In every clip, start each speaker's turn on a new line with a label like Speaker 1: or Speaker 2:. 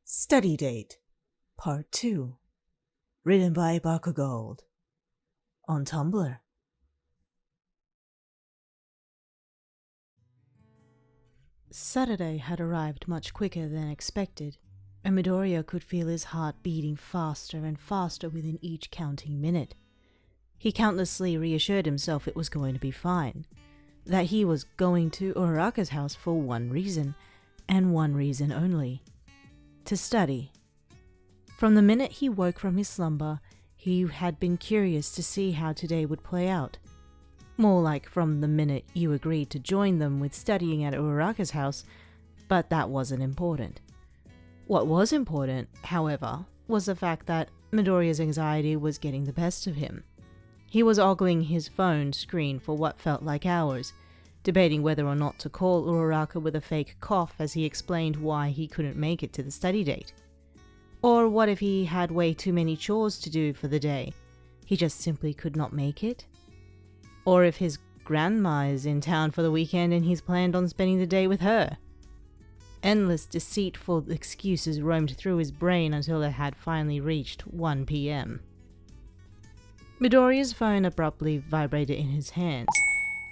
Speaker 1: Study Date, Part 2. Written by Bakugo. On Tumblr. Saturday had arrived much quicker than expected, and Midoriya could feel his heart beating faster and faster within each counting minute. He countlessly reassured himself it was going to be fine, that he was going to Uraraka's house for one reason, and one reason only: to study. From the minute he woke from his slumber, he had been curious to see how today would play out. More like from the minute you agreed to join them with studying at Uraraka's house, but that wasn't important. What was important, however, was the fact that Midoriya's anxiety was getting the best of him. He was ogling his phone screen for what felt like hours, debating whether or not to call Uraraka with a fake cough as he explained why he couldn't make it to the study date. Or what if he had way too many chores to do for the day? He just simply could not make it? Or if his grandma is in town for the weekend and he's planned on spending the day with her? Endless deceitful excuses roamed through his brain until it had finally reached 1 p.m. Midoriya's phone abruptly vibrated in his hands,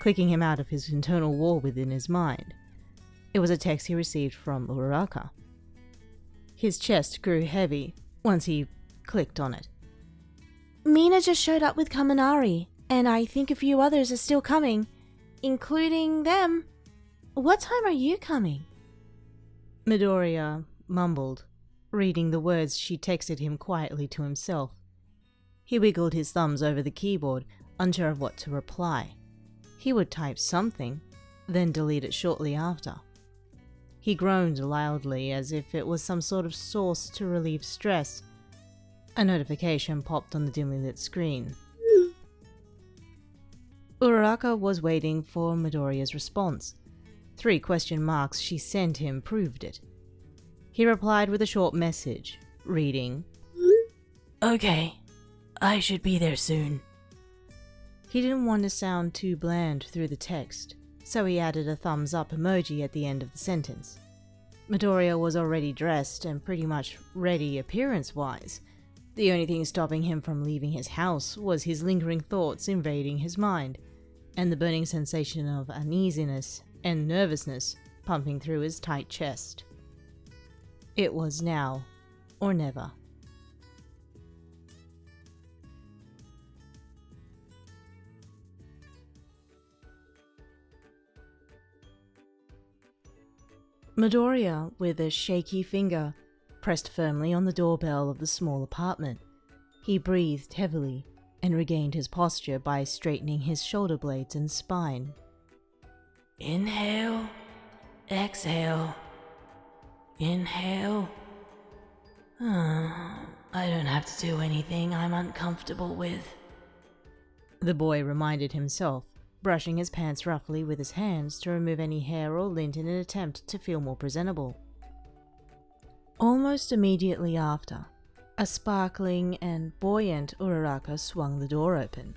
Speaker 1: clicking him out of his internal war within his mind. It was a text he received from Uraraka. His chest grew heavy once he clicked on it.
Speaker 2: Mina just showed up with Kaminari, and I think a few others are still coming, including them. What time are you coming?
Speaker 1: Midoriya mumbled, reading the words she texted him quietly to himself. He wiggled his thumbs over the keyboard, unsure of what to reply. He would type something, then delete it shortly after. He groaned loudly as if it was some sort of source to relieve stress. A notification popped on the dimly lit screen. Uraraka was waiting for Midoriya's response. 3 question marks she sent him proved it. He replied with a short message, reading,
Speaker 2: Okay, I should be there soon.
Speaker 1: He didn't want to sound too bland through the text, so he added a thumbs up emoji at the end of the sentence. Midoriya was already dressed and pretty much ready appearance-wise. The only thing stopping him from leaving his house was his lingering thoughts invading his mind, and the burning sensation of uneasiness and nervousness pumping through his tight chest. It was now or never. Midoriya, with a shaky finger, pressed firmly on the doorbell of the small apartment. He breathed heavily and regained his posture by straightening his shoulder blades and spine.
Speaker 2: Inhale, exhale, inhale. I don't have to do anything I'm uncomfortable with,
Speaker 1: the boy reminded himself, brushing his pants roughly with his hands to remove any hair or lint in an attempt to feel more presentable. Almost immediately after, a sparkling and buoyant Uraraka swung the door open,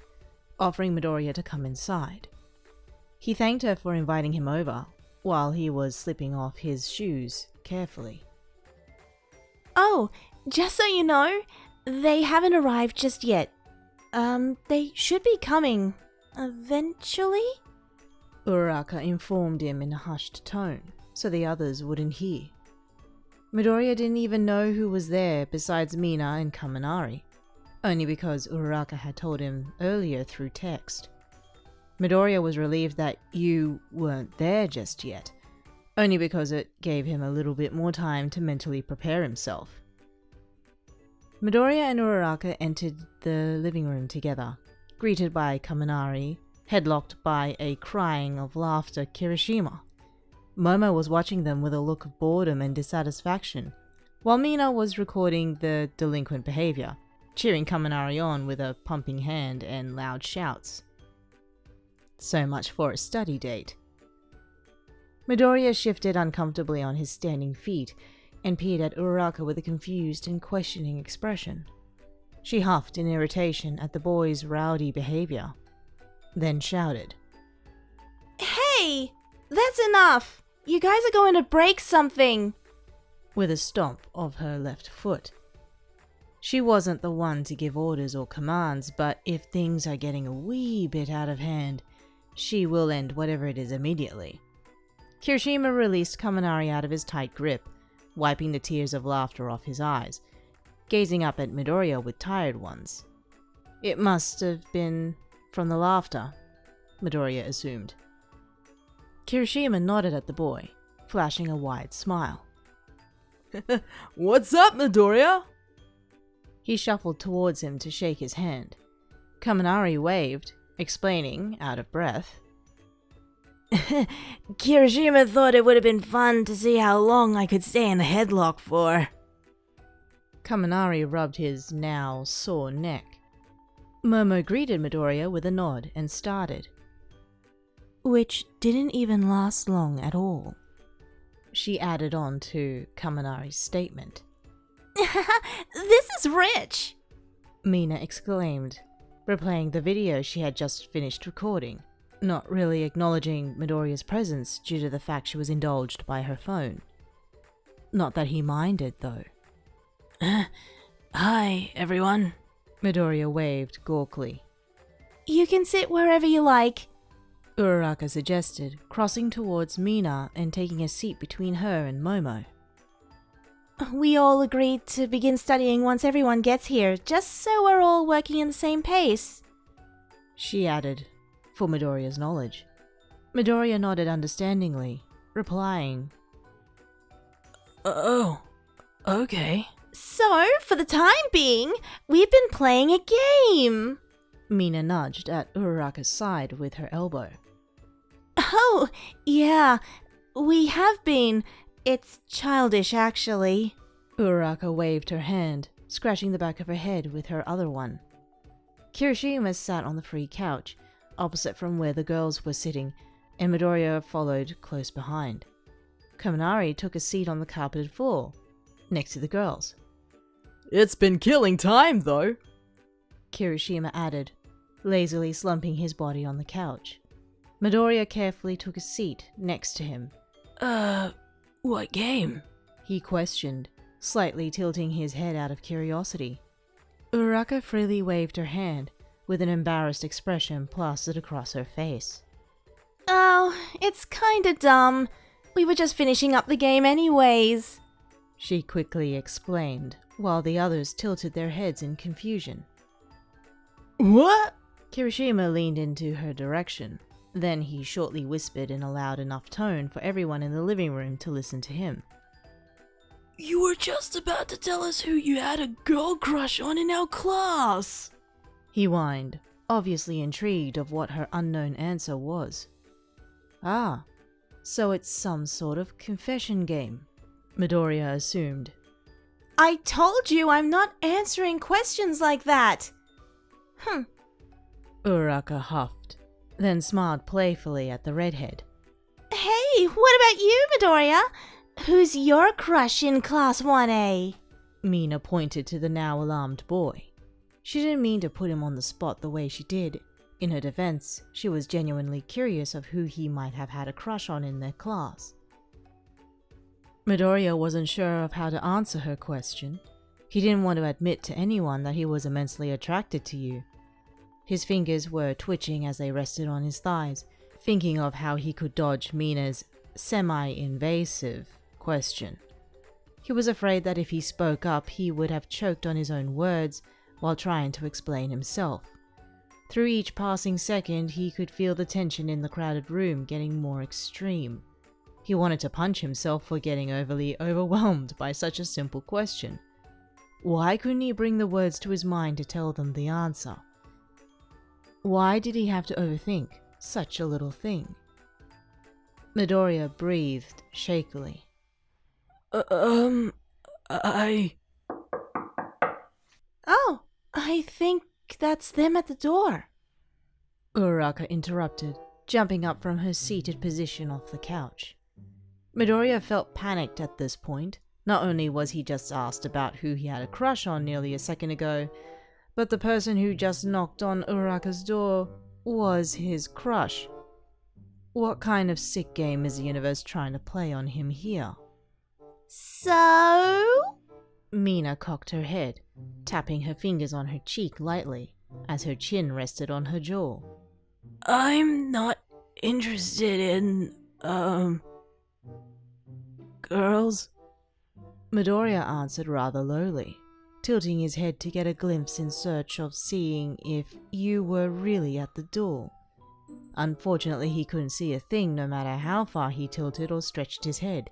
Speaker 1: offering Midoriya to come inside. He thanked her for inviting him over, while he was slipping off his shoes carefully.
Speaker 2: Oh, just so you know, they haven't arrived just yet. They should be coming eventually?
Speaker 1: Uraraka informed him in a hushed tone, so the others wouldn't hear. Midoriya didn't even know who was there besides Mina and Kaminari, only because Uraraka had told him earlier through text. Midoriya was relieved that you weren't there just yet, only because it gave him a little bit more time to mentally prepare himself. Midoriya and Uraraka entered the living room together, greeted by Kaminari, headlocked by a crying of laughter Kirishima. Momo was watching them with a look of boredom and dissatisfaction, while Mina was recording the delinquent behavior, cheering Kaminari on with a pumping hand and loud shouts. So much for a study date. Midoriya shifted uncomfortably on his standing feet and peered at Uraraka with a confused and questioning expression. She huffed in irritation at the boy's rowdy behavior, then shouted,
Speaker 2: Hey! That's enough! You guys are going to break something!
Speaker 1: with a stomp of her left foot. She wasn't the one to give orders or commands, but if things are getting a wee bit out of hand, she will end whatever it is immediately. Kirishima released Kaminari out of his tight grip, wiping the tears of laughter off his eyes, gazing up at Midoriya with tired ones. It must have been from the laughter, Midoriya assumed. Kirishima nodded at the boy, flashing a wide smile.
Speaker 3: What's up, Midoriya?
Speaker 1: He shuffled towards him to shake his hand. Kaminari waved, explaining, out of breath.
Speaker 2: Kirishima thought it would have been fun to see how long I could stay in the headlock for.
Speaker 1: Kaminari rubbed his now sore neck. Momo greeted Midoriya with a nod and started. Which didn't even last long at all. She added on to Kaminari's statement.
Speaker 2: This is rich!
Speaker 1: Mina exclaimed, replaying the video she had just finished recording, not really acknowledging Midoriya's presence due to the fact she was indulged by her phone. Not that he minded, though.
Speaker 3: Hi, everyone.
Speaker 1: Midoriya waved gawkily.
Speaker 2: You can sit wherever you like,
Speaker 1: Uraraka suggested, crossing towards Mina and taking a seat between her and Momo.
Speaker 2: We all agreed to begin studying once everyone gets here, just so we're all working in the same pace.
Speaker 1: She added, for Midoriya's knowledge. Midoriya nodded understandingly, replying,
Speaker 3: Oh, okay.
Speaker 2: So, for the time being, we've been playing a game.
Speaker 1: Mina nudged at Uraraka's side with her elbow.
Speaker 2: Oh, yeah, we have been. It's childish, actually.
Speaker 1: Uraraka waved her hand, scratching the back of her head with her other one. Kirishima sat on the free couch, opposite from where the girls were sitting, and Midoriya followed close behind. Kaminari took a seat on the carpeted floor, next to the girls.
Speaker 3: It's been killing time, though,
Speaker 1: Kirishima added, lazily slumping his body on the couch. Midoriya carefully took a seat next to him.
Speaker 3: What game?
Speaker 1: He questioned, slightly tilting his head out of curiosity. Uraraka freely waved her hand, with an embarrassed expression plastered across her face.
Speaker 2: Oh, it's kinda dumb. We were just finishing up the game anyways,
Speaker 1: she quickly explained, while the others tilted their heads in confusion.
Speaker 3: What?
Speaker 1: Kirishima leaned into her direction. Then he shortly whispered in a loud enough tone for everyone in the living room to listen to him.
Speaker 3: You were just about to tell us who you had a girl crush on in our class,
Speaker 1: he whined, obviously intrigued of what her unknown answer was. Ah, so it's some sort of confession game, Midoriya assumed.
Speaker 2: I told you I'm not answering questions like that.
Speaker 1: Uraraka huffed, then smiled playfully at the redhead.
Speaker 2: Hey, what about you, Midoriya? Who's your crush in Class 1A?
Speaker 1: Mina pointed to the now alarmed boy. She didn't mean to put him on the spot the way she did. In her defense, she was genuinely curious of who he might have had a crush on in their class. Midoriya wasn't sure of how to answer her question. He didn't want to admit to anyone that he was immensely attracted to you. His fingers were twitching as they rested on his thighs, thinking of how he could dodge Mina's semi-invasive question. He was afraid that if he spoke up, he would have choked on his own words while trying to explain himself. Through each passing second, he could feel the tension in the crowded room getting more extreme. He wanted to punch himself for getting overly overwhelmed by such a simple question. Why couldn't he bring the words to his mind to tell them the answer? Why did he have to overthink such a little thing? Midoriya breathed shakily.
Speaker 2: Oh, I think that's them at the door.
Speaker 1: Uraraka interrupted, jumping up from her seated position off the couch. Midoriya felt panicked at this point. Not only was he just asked about who he had a crush on nearly a second ago, but the person who just knocked on Uraraka's door was his crush. What kind of sick game is the universe trying to play on him here?
Speaker 2: So?
Speaker 1: Mina cocked her head, tapping her fingers on her cheek lightly, as her chin rested on her jaw.
Speaker 3: I'm not interested in, girls.
Speaker 1: Midoriya answered rather lowly, tilting his head to get a glimpse in search of seeing if you were really at the door. Unfortunately, he couldn't see a thing no matter how far he tilted or stretched his head.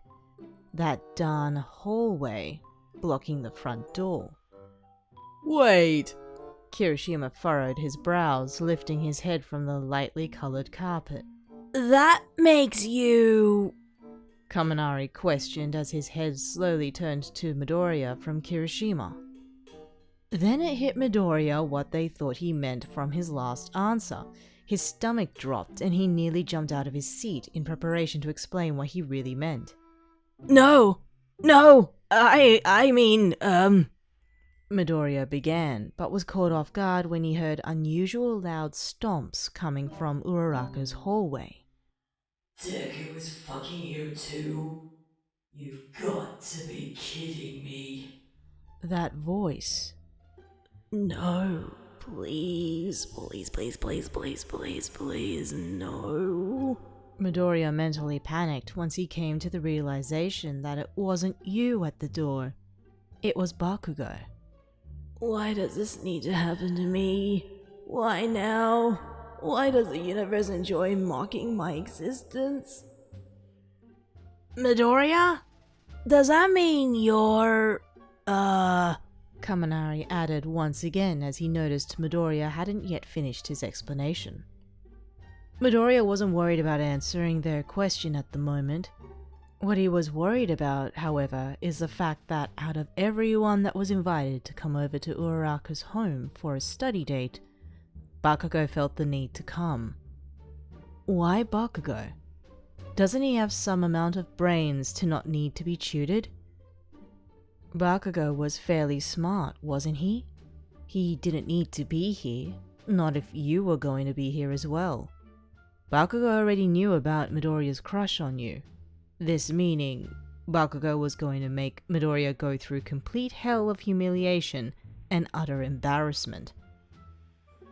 Speaker 1: That darn hallway blocking the front door.
Speaker 3: Wait.
Speaker 1: Kirishima furrowed his brows, lifting his head from the lightly colored carpet.
Speaker 3: That makes you...
Speaker 1: Kaminari questioned as his head slowly turned to Midoriya from Kirishima. Then it hit Midoriya what they thought he meant from his last answer. His stomach dropped and he nearly jumped out of his seat in preparation to explain what he really meant.
Speaker 3: No, I mean,
Speaker 1: Midoriya began, but was caught off guard when he heard unusual loud stomps coming from Uraraka's hallway.
Speaker 3: Deku is fucking here too? You've got to be kidding me.
Speaker 1: That voice.
Speaker 3: No, please, please, no.
Speaker 1: Midoriya mentally panicked once he came to the realization that it wasn't you at the door. It was Bakugo.
Speaker 3: Why does this need to happen to me? Why now? Why does the universe enjoy mocking my existence? Midoriya? Does that mean you're,
Speaker 1: Kaminari added once again as he noticed Midoriya hadn't yet finished his explanation. Midoriya wasn't worried about answering their question at the moment. What he was worried about, however, is the fact that out of everyone that was invited to come over to Uraraka's home for a study date, Bakugo felt the need to come. Why Bakugo? Doesn't he have some amount of brains to not need to be tutored? Bakugo was fairly smart, wasn't he? He didn't need to be here, not if you were going to be here as well. Bakugo already knew about Midoriya's crush on you. This meaning, Bakugo was going to make Midoriya go through complete hell of humiliation and utter embarrassment.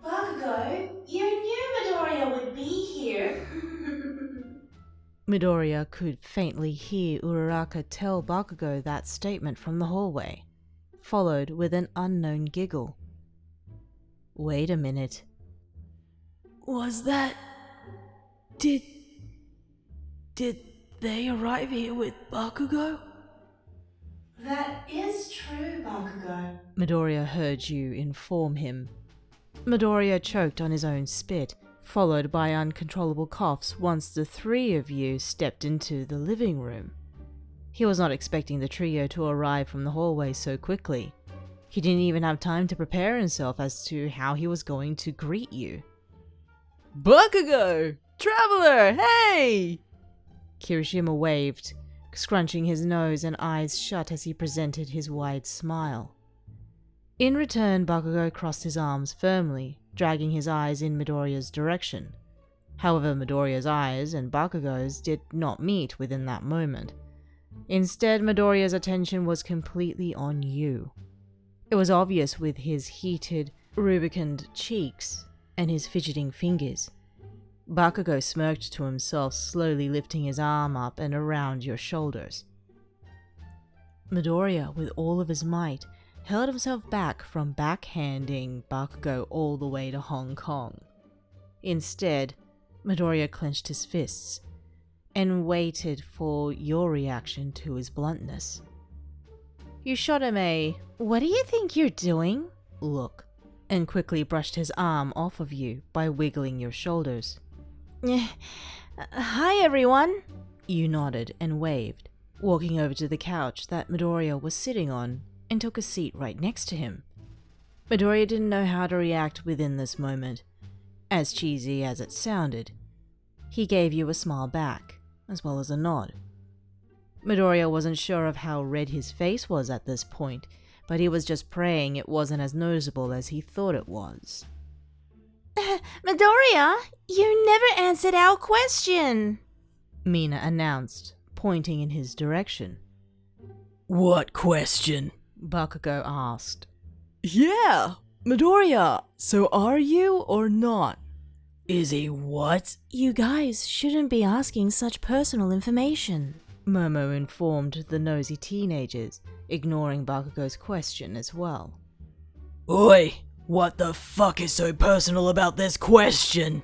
Speaker 2: Bakugo, you knew Midoriya would be here.
Speaker 1: Midoriya could faintly hear Uraraka tell Bakugo that statement from the hallway, followed with an unknown giggle. Wait a minute.
Speaker 3: Was that... Did they arrive here with Bakugo?
Speaker 2: That is true, Bakugo.
Speaker 1: Midoriya heard you inform him. Midoriya choked on his own spit, followed by uncontrollable coughs once the three of you stepped into the living room. He was not expecting the trio to arrive from the hallway so quickly. He didn't even have time to prepare himself as to how he was going to greet you.
Speaker 3: Bakugo! Traveler, hey!
Speaker 1: Kirishima waved, scrunching his nose and eyes shut as he presented his wide smile. In return, Bakugo crossed his arms firmly, dragging his eyes in Midoriya's direction. However, Midoriya's eyes and Bakugo's did not meet within that moment. Instead, Midoriya's attention was completely on you. It was obvious with his heated, rubicund cheeks and his fidgeting fingers. Bakugo smirked to himself, slowly lifting his arm up and around your shoulders. Midoriya, with all of his might, held himself back from backhanding Bakugo all the way to Hong Kong. Instead, Midoriya clenched his fists and waited for your reaction to his bluntness. You shot him a, "What do you think you're doing?" look, and quickly brushed his arm off of you by wiggling your shoulders.
Speaker 2: Hi, everyone.
Speaker 1: You nodded and waved, walking over to the couch that Midoriya was sitting on and took a seat right next to him. Midoriya didn't know how to react within this moment. As cheesy as it sounded, he gave you a smile back, as well as a nod. Midoriya wasn't sure of how red his face was at this point, but he was just praying it wasn't as noticeable as he thought it was.
Speaker 2: Midoriya, you never answered our question,
Speaker 1: Mina announced, pointing in his direction.
Speaker 3: What question?
Speaker 1: Bakugo asked.
Speaker 3: Yeah, Midoriya, so are you or not? Is he what?
Speaker 2: You guys shouldn't be asking such personal information.
Speaker 1: Momo informed the nosy teenagers, ignoring Bakugo's question as well.
Speaker 3: Oi, what the fuck is so personal about this question?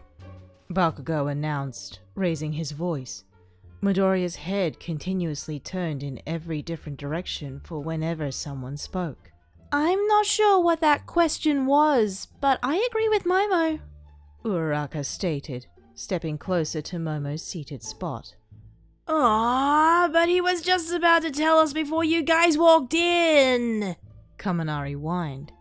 Speaker 1: Bakugo announced, raising his voice. Midoriya's head continuously turned in every different direction for whenever someone spoke.
Speaker 2: I'm not sure what that question was, but I agree with Momo.
Speaker 1: Uraraka stated, stepping closer to Momo's seated spot.
Speaker 2: Aww, but he was just about to tell us before you guys walked in.
Speaker 1: Kaminari whined.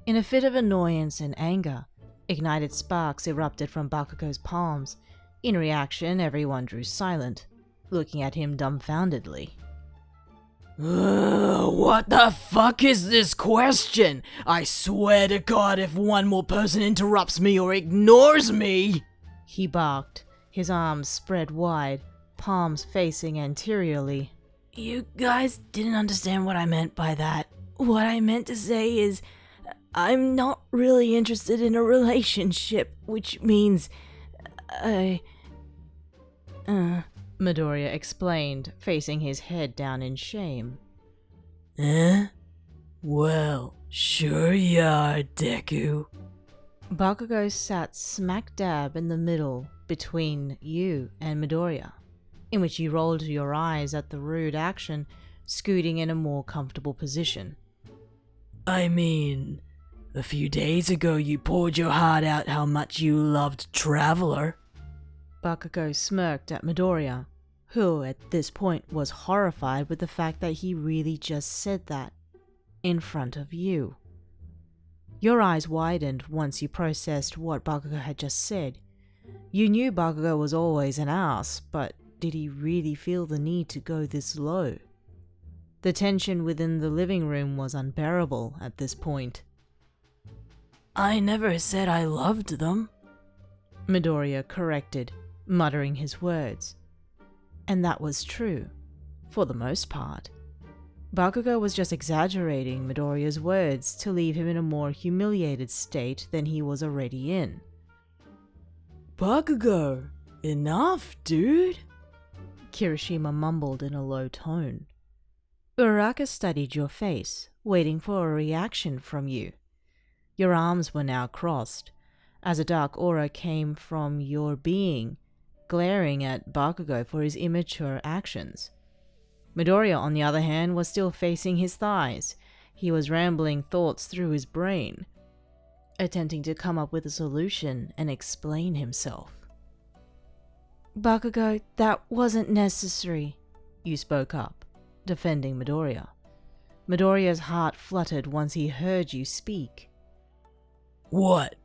Speaker 1: In a fit of annoyance and anger, ignited sparks erupted from Bakugo's palms. In reaction, everyone drew silent, looking at him dumbfoundedly.
Speaker 3: What the fuck is this question? I swear to God, if one more person interrupts me or ignores me!
Speaker 1: He barked, his arms spread wide, palms facing anteriorly.
Speaker 3: You guys didn't understand what I meant by that. What I meant to say is, I'm not really interested in a relationship, which means
Speaker 1: Midoriya explained, facing his head down in shame.
Speaker 3: Well, sure you are, Deku.
Speaker 1: Bakugo sat smack dab in the middle between you and Midoriya, in which you rolled your eyes at the rude action, scooting in a more comfortable position.
Speaker 3: I mean, a few days ago you poured your heart out how much you loved Traveler.
Speaker 1: Bakugo smirked at Midoriya, who at this point was horrified with the fact that he really just said that, in front of you. Your eyes widened once you processed what Bakugo had just said. You knew Bakugo was always an ass, but did he really feel the need to go this low? The tension within the living room was unbearable at this point.
Speaker 3: I never said I loved them,
Speaker 1: Midoriya corrected, muttering his words. And that was true, for the most part. Bakugo was just exaggerating Midoriya's words to leave him in a more humiliated state than he was already in.
Speaker 3: Bakugo, enough, dude.
Speaker 1: Kirishima mumbled in a low tone. Uraraka studied your face, waiting for a reaction from you. Your arms were now crossed, as a dark aura came from your being, glaring at Bakugo for his immature actions. Midoriya, on the other hand, was still facing his thighs. He was rambling thoughts through his brain, attempting to come up with a solution and explain himself.
Speaker 2: Bakugo, that wasn't necessary.
Speaker 1: You spoke up, defending Midoriya. Midoriya's heart fluttered once he heard you speak.
Speaker 3: What?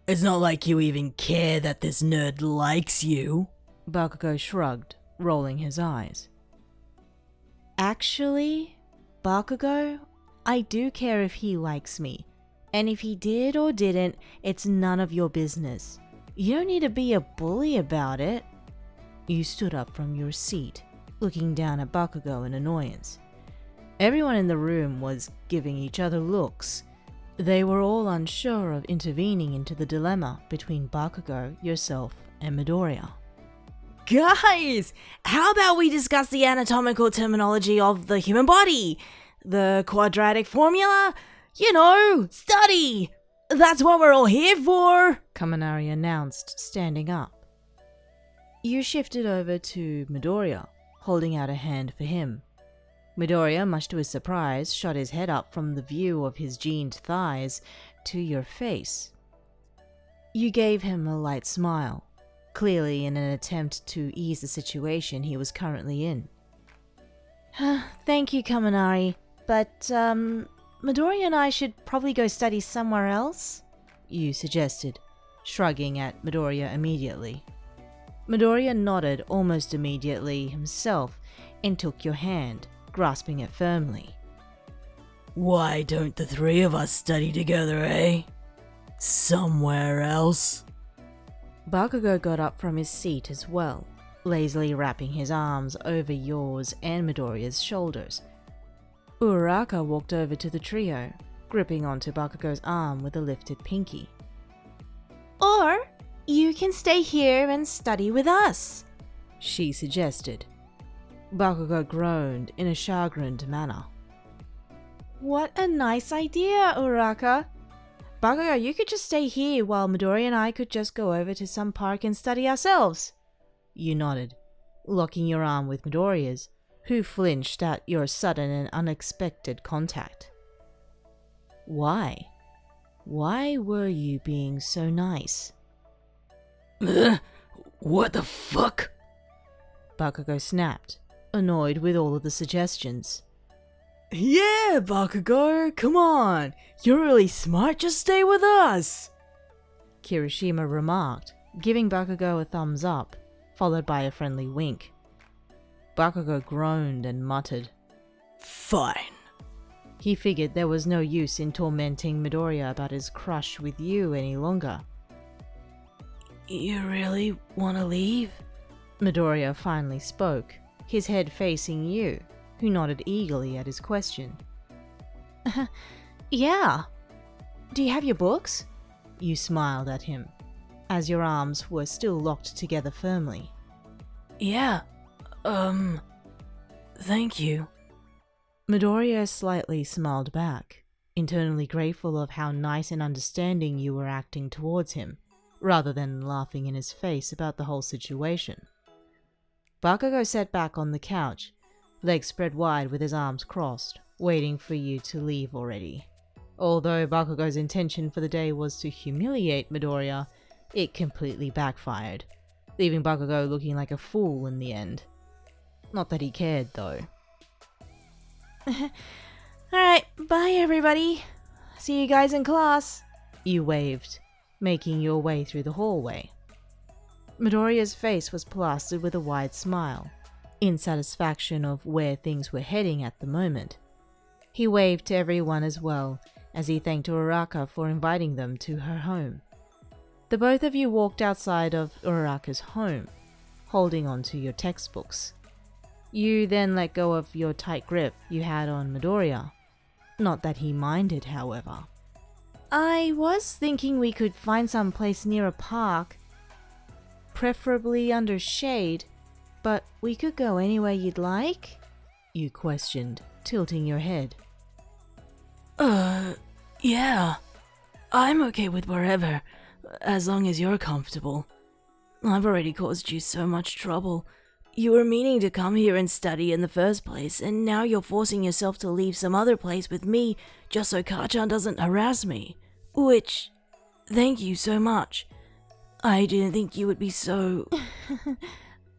Speaker 3: It's not like you even care that this nerd likes you.
Speaker 1: Bakugo shrugged, rolling his eyes.
Speaker 2: Actually, Bakugo, I do care if he likes me. And if he did or didn't, it's none of your business. You don't need to be a bully about it.
Speaker 1: You stood up from your seat, looking down at Bakugo in annoyance. Everyone in the room was giving each other looks. They were all unsure of intervening into the dilemma between Bakugo, yourself, and Midoriya.
Speaker 2: Guys, how about we discuss the anatomical terminology of the human body? The quadratic formula? You know, study! That's what we're all here for!
Speaker 1: Kaminari announced, standing up. You shifted over to Midoriya, holding out a hand for him. Midoriya, much to his surprise, shot his head up from the view of his jeaned thighs to your face. You gave him a light smile, clearly in an attempt to ease the situation he was currently in.
Speaker 2: Thank you, Kaminari, but, Midoriya and I should probably go study somewhere else?
Speaker 1: You suggested, shrugging at Midoriya immediately. Midoriya nodded almost immediately himself and took your hand, grasping it firmly.
Speaker 3: Why don't the three of us study together, eh? Somewhere else?
Speaker 1: Bakugo got up from his seat as well, lazily wrapping his arms over yours and Midoriya's shoulders. Uraraka walked over to the trio, gripping onto Bakugo's arm with a lifted pinky.
Speaker 2: Or you can stay here and study with us,
Speaker 1: she suggested. Bakugo groaned in a chagrined manner.
Speaker 2: What a nice idea, Uraraka. Bakugo, you could just stay here while Midoriya and I could just go over to some park and study ourselves.
Speaker 1: You nodded, locking your arm with Midoriya's, who flinched at your sudden and unexpected contact. Why? Why were you being so nice?
Speaker 3: What the fuck?
Speaker 1: Bakugo snapped, annoyed with all of the suggestions.
Speaker 2: Yeah, Bakugo, come on. You're really smart, just stay with us,
Speaker 1: Kirishima remarked, giving Bakugo a thumbs up, followed by a friendly wink. Bakugo groaned and muttered.
Speaker 3: Fine.
Speaker 1: He figured there was no use in tormenting Midoriya about his crush with you any longer.
Speaker 3: You really want to leave?
Speaker 1: Midoriya finally spoke, his head facing you, who nodded eagerly at his question.
Speaker 2: Yeah.
Speaker 1: Do you have your books? You smiled at him, as your arms were still locked together firmly.
Speaker 3: Yeah. Thank you.
Speaker 1: Midoriya slightly smiled back, internally grateful of how nice and understanding you were acting towards him, rather than laughing in his face about the whole situation. Bakugo sat back on the couch, legs spread wide with his arms crossed, waiting for you to leave already. Although Bakugo's intention for the day was to humiliate Midoriya, it completely backfired, leaving Bakugo looking like a fool in the end. Not that he cared, though.
Speaker 2: Alright, bye everybody. See you guys in class.
Speaker 1: You waved, making your way through the hallway. Midoriya's face was plastered with a wide smile, in satisfaction of where things were heading at the moment. He waved to everyone as well, as he thanked Uraraka for inviting them to her home. The both of you walked outside of Uraraka's home, holding on to your textbooks. You then let go of your tight grip you had on Midoriya. Not that he minded, however.
Speaker 2: I was thinking we could find some place near a park, preferably under shade, but we could go anywhere you'd like?
Speaker 1: You questioned, tilting your head.
Speaker 3: Yeah. I'm okay with wherever, as long as you're comfortable. I've already caused you so much trouble. You were meaning to come here and study in the first place, and now you're forcing yourself to leave some other place with me just so Kachan doesn't harass me. Which, thank you so much. I didn't think you would be so...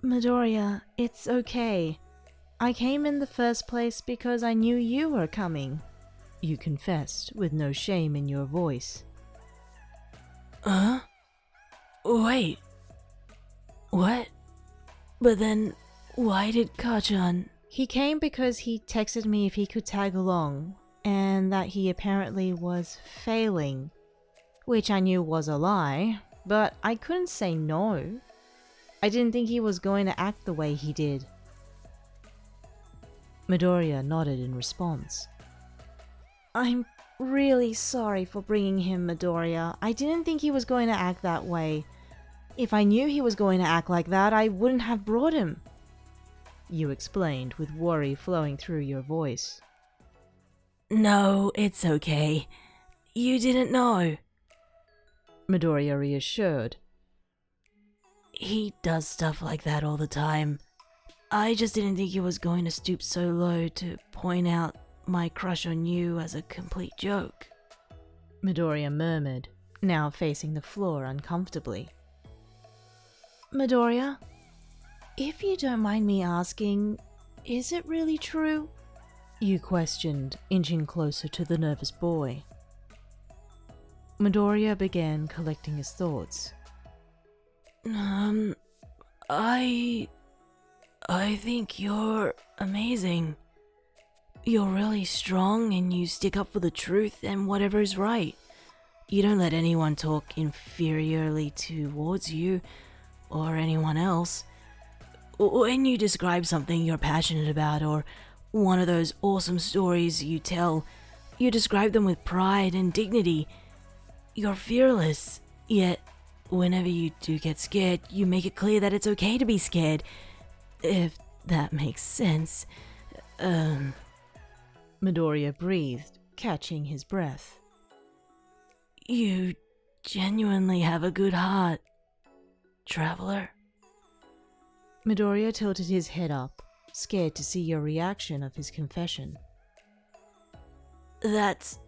Speaker 2: Midoriya, it's okay. I came in the first place because I knew you were coming.
Speaker 1: You confessed, with no shame in your voice.
Speaker 3: Wait. What? But then, why did Kachan...
Speaker 2: He came because he texted me if he could tag along, and that he apparently was failing, which I knew was a lie, but I couldn't say no. I didn't think he was going to act the way he did.
Speaker 1: Midoriya nodded in response.
Speaker 2: I'm really sorry for bringing him, Midoriya. I didn't think he was going to act that way. If I knew he was going to act like that, I wouldn't have brought him.
Speaker 1: You explained with worry flowing through your voice.
Speaker 3: No, it's okay. You didn't know.
Speaker 1: Midoriya reassured.
Speaker 3: He does stuff like that all the time. I just didn't think he was going to stoop so low to point out my crush on you as a complete joke.
Speaker 1: Midoriya murmured, now facing the floor uncomfortably.
Speaker 2: Midoriya, if you don't mind me asking, is it really true?
Speaker 1: You questioned, inching closer to the nervous boy. Midoriya began collecting his thoughts.
Speaker 3: I think you're amazing. You're really strong and you stick up for the truth and whatever is right. You don't let anyone talk inferiorly towards you or anyone else. When you describe something you're passionate about or one of those awesome stories you tell. You describe them with pride and dignity. You're fearless, yet whenever you do get scared, you make it clear that it's okay to be scared. If that makes sense.
Speaker 1: Midoriya breathed, catching his breath.
Speaker 3: You genuinely have a good heart, traveler.
Speaker 1: Midoriya tilted his head up, scared to see your reaction of his confession.
Speaker 3: That's...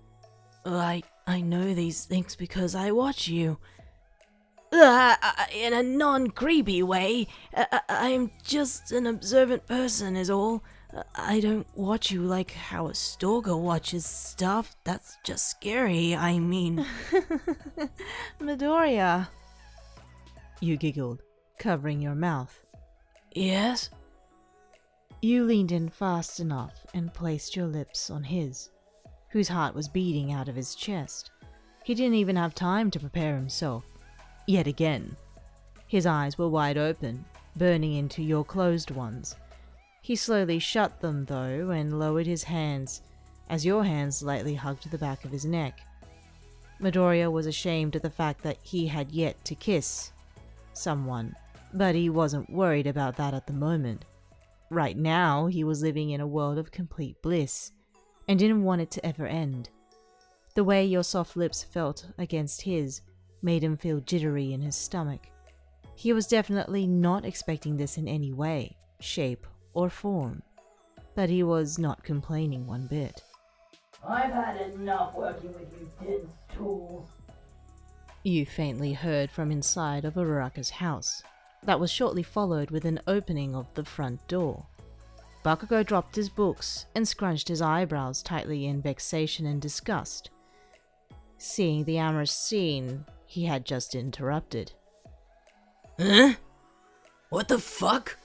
Speaker 3: I know these things because I watch you. In a non-creepy way. I'm just an observant person is all. I don't watch you like how a stalker watches stuff. That's just scary, I mean.
Speaker 1: Midoriya! You giggled, covering your mouth.
Speaker 3: Yes?
Speaker 1: You leaned in fast enough and placed your lips on his, whose heart was beating out of his chest. He didn't even have time to prepare himself. Yet again. His eyes were wide open, burning into your closed ones. He slowly shut them, though, and lowered his hands, as your hands lightly hugged the back of his neck. Midoriya was ashamed of the fact that he had yet to kiss someone, but he wasn't worried about that at the moment. Right now, he was living in a world of complete bliss, and didn't want it to ever end. The way your soft lips felt against his made him feel jittery in his stomach. He was definitely not expecting this in any way, shape, or form, but he was not complaining one bit.
Speaker 2: I've had enough working with you dense tools.
Speaker 1: You faintly heard from inside of Uraraka's house. That was shortly followed with an opening of the front door. Bakugo dropped his books and scrunched his eyebrows tightly in vexation and disgust, seeing the amorous scene he had just interrupted.
Speaker 3: Huh? What the fuck?